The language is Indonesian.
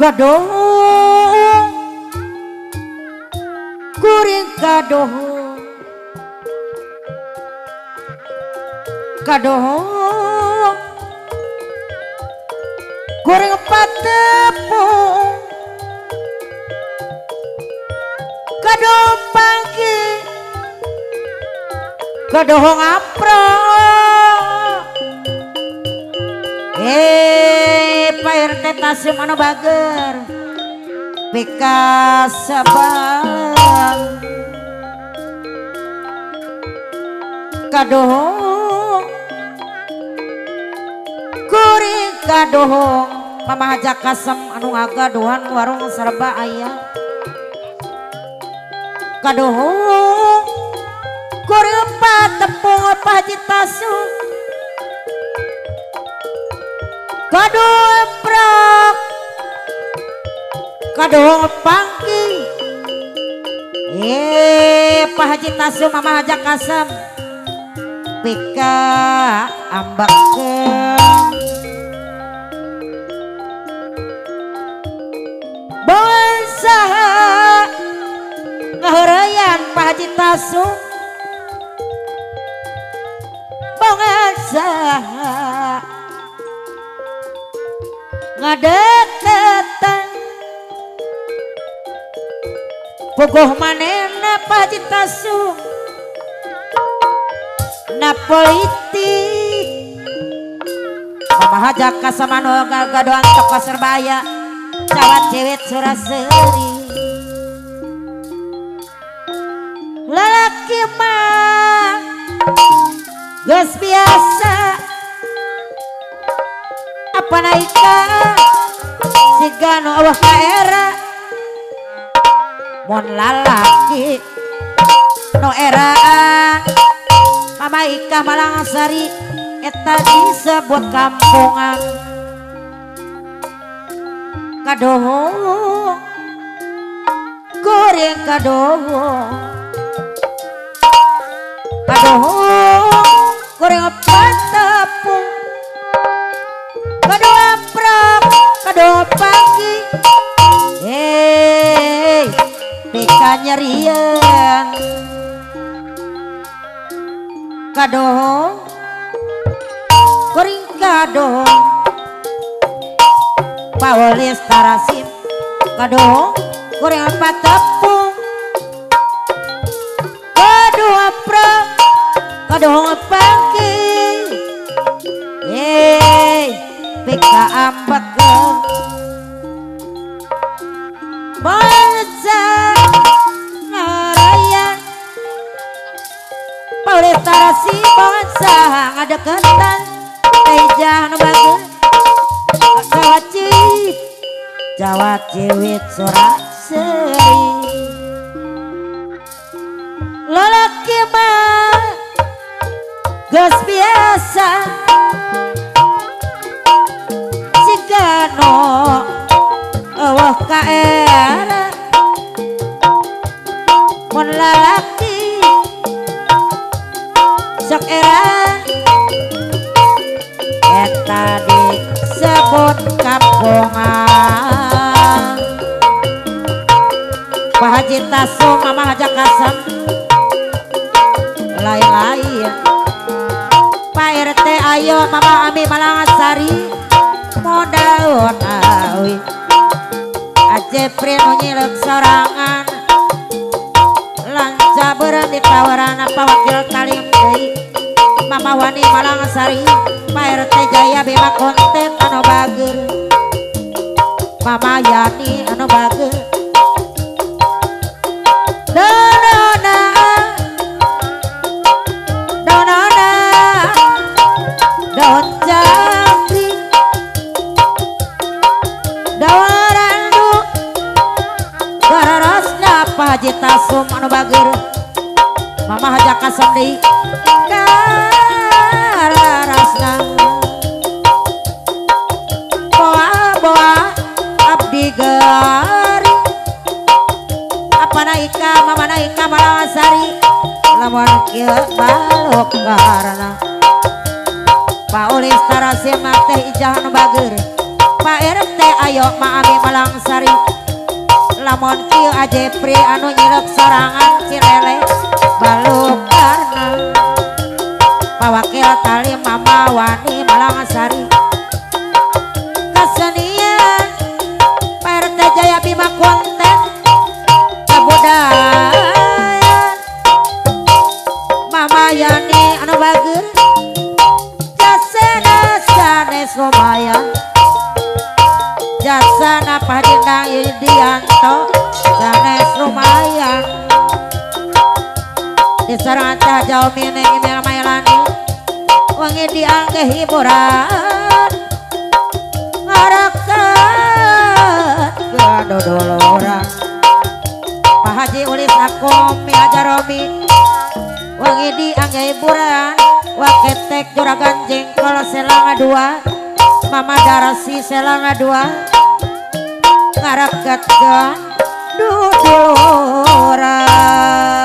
Kadohong kuring kadohong kadohong kuring patepung kadohong pangki kadohong apro Pak RT Tasum anu bager pika sabang kadohong kuring kadohong Mama Haja Kasem anu ngagadohan warung serba ayah kadohong kuring patepung Pak Haji Tasum kadohong prak kadohong pangki Pak Haji Tasum Mama Haja Kasem pika ambakeun bangsa ngaheureyan Pak Haji Tasum bangsa ngadeketan bogoh manehna Pak Haji Tasum na politik Mama Haja Kasem anu ngagadohan toko serbaya cawat cewek Suraseri lalaki mah geus biasa apa naika siga nu eueuh ka era mun lalaki nu eraan Mama Ika Malangsari eta disebut kampungan kadohong goreng kadohong kadohong goreng patepung kadohong prak kadohong pagi pika nyerian kadohong kuring kadohong Paulis Tarasim kadohong kuring patepung kadohong prak kadohong pagi pika ambakeun bangsa ngarayan Paulis Tarasim bangsa ngadeketan tejah nu bageus Jawa Ciwit Suraseri lalaki mah geus biasa sigano eueuh ka era mun lalaki sok era eta disebut kampungan Pak Haji Tasum Mama Haja Kasem lain-lain Pak RT ayo Mama Ami Malangsari modaun awi Ajepri nu nyileuk sorangan lanca beureun ditawaran apa wakil talim deui Mama Wani Malangsari Pak RT Jaya Bima konten anu bager Mama Yani anu bager donona donona daun jangkrik dawarandu gararosna Pak Haji Tasum anu bager Mama Haja Kasem deui gararosna boa-boa abdi garing apa naika Mama naika Malangsari lamun kieu balok karana Paulis Tarasim teh ijah anu bager Pak RT ayo maami Malangsari lamun kieu Ajepri anu nyilep sorangan Cilele balukarna pawakil tali Mama Wani Malangsari kesenian Pak RT Jaya Bima konten kebudayaan Mama Yani anu bager jasana sanes lumayan jasana Padindang Yudianto sanes lumayan disarangan teh jauh mineng Imel Mailani wangi diangge hiburan ngarakat gadodol orang Pak Haji Ulis Akom Miajaromi wangi diangge hiburan waketek juragan jengkol selanga dua Mama Darasi selanga dua ngarakatkan dudul orang